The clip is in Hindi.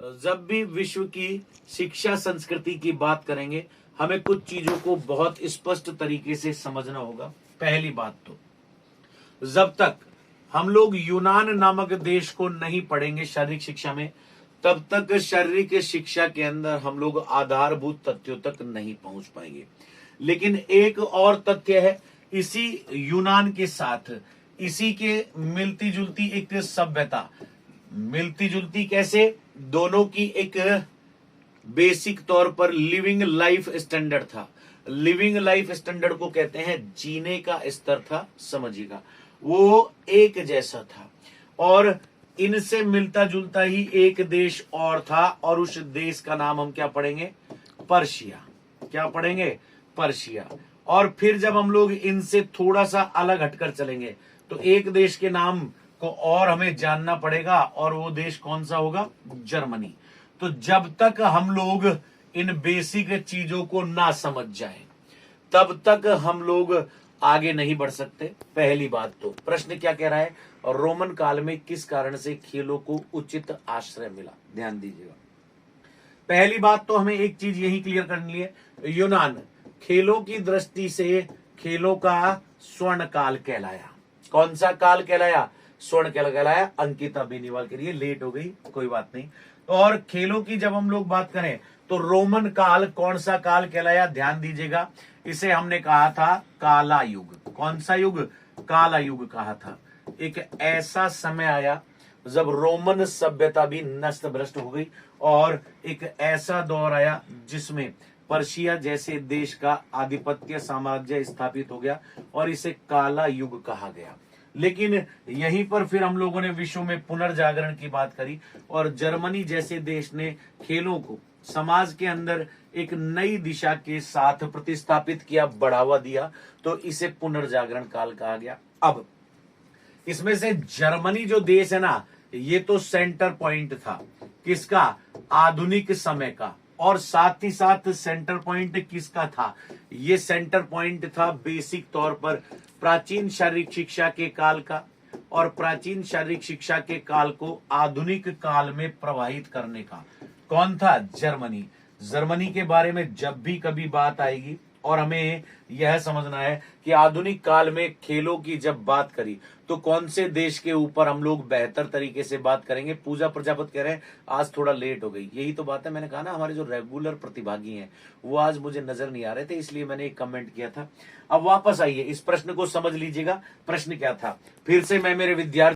जब भी विश्व की शिक्षा संस्कृति की बात करेंगे, हमें कुछ चीजों को बहुत स्पष्ट तरीके से समझना होगा। पहली बात तो, जब तक हम लोग यूनान नामक देश को नहीं पढ़ेंगे शारीरिक शिक्षा में, तब तक शारीरिक शिक्षा के अंदर हम लोग आधारभूत तथ्यों तक नहीं पहुंच पाएंगे। लेकिन एक और तथ्य है, इसी यूनान के साथ इसी के मिलती जुलती एक सभ्यता, मिलती जुलती कैसे, दोनों की एक बेसिक तौर पर लिविंग लाइफ स्टैंडर्ड था। लिविंग लाइफ स्टैंडर्ड को कहते हैं जीने का स्तर था, समझिएगा, वो एक जैसा था। और इनसे मिलता जुलता ही एक देश और था, और उस देश का नाम हम क्या पढ़ेंगे, पर्शिया। क्या पढ़ेंगे, पर्शिया। और फिर जब हम लोग इनसे थोड़ा सा अलग हटकर चलेंगे तो एक देश के नाम को और हमें जानना पड़ेगा, और वो देश कौन सा होगा, जर्मनी। तो जब तक हम लोग इन बेसिक चीजों को ना समझ जाए, तब तक हम लोग आगे नहीं बढ़ सकते। पहली बात तो, प्रश्न क्या कह रहा है, रोमन काल में किस कारण से खेलों को उचित आश्रय मिला, ध्यान दीजिएगा। पहली बात तो हमें एक चीज यही क्लियर करनी है, यूनान खेलों की दृष्टि से खेलों का स्वर्ण काल कहलाया। कौन सा काल कहलाया, स्वर्ण काल कहलाया। अंकिता बेनीवाल के लिए लेट हो गई, कोई बात नहीं। और खेलों की जब हम लोग बात करें तो रोमन काल कौन सा काल कहलाया, ध्यान दीजिएगा। इसे हमने कहा था काला युग। कौन सा युग, काला युग कहा था। एक ऐसा समय आया जब रोमन सभ्यता भी नष्ट भ्रष्ट हो गई, और एक ऐसा दौर आया जिसमें पर्शिया जैसे देश का आधिपत्य साम्राज्य स्थापित हो गया, और इसे काला युग कहा गया। लेकिन यहीं पर फिर हम लोगों ने विश्व में पुनर्जागरण की बात करी, और जर्मनी जैसे देश ने खेलों को समाज के अंदर एक नई दिशा के साथ प्रतिस्थापित किया, बढ़ावा दिया, तो इसे पुनर्जागरण काल कहा गया। अब इसमें से जर्मनी जो देश है ना, ये तो सेंटर पॉइंट था किसका, आधुनिक समय का। और साथ ही साथ सेंटर पॉइंट किसका था, ये सेंटर पॉइंट था बेसिक तौर पर प्राचीन शारीरिक शिक्षा के काल का, और प्राचीन शारीरिक शिक्षा के काल को आधुनिक काल में प्रवाहित करने का। कौन था, जर्मनी। जर्मनी के बारे में जब भी कभी बात आएगी, और हमें यह समझना है कि आधुनिक काल में खेलों की जब बात करी तो कौन से देश के ऊपर हम लोग बेहतर तरीके से बात करेंगे। पूजा प्रजापत कह रहे हैं आज थोड़ा लेट हो गई, यही तो बात है। मैंने कहा ना, हमारे जो रेगुलर प्रतिभागी हैं वो आज मुझे नजर नहीं आ रहे थे, इसलिए मैंने एक कमेंट किया था। अब वापस आइए, इस प्रश्न को समझ लीजिएगा। प्रश्न क्या था, फिर से मैं मेरे विद्यार्थी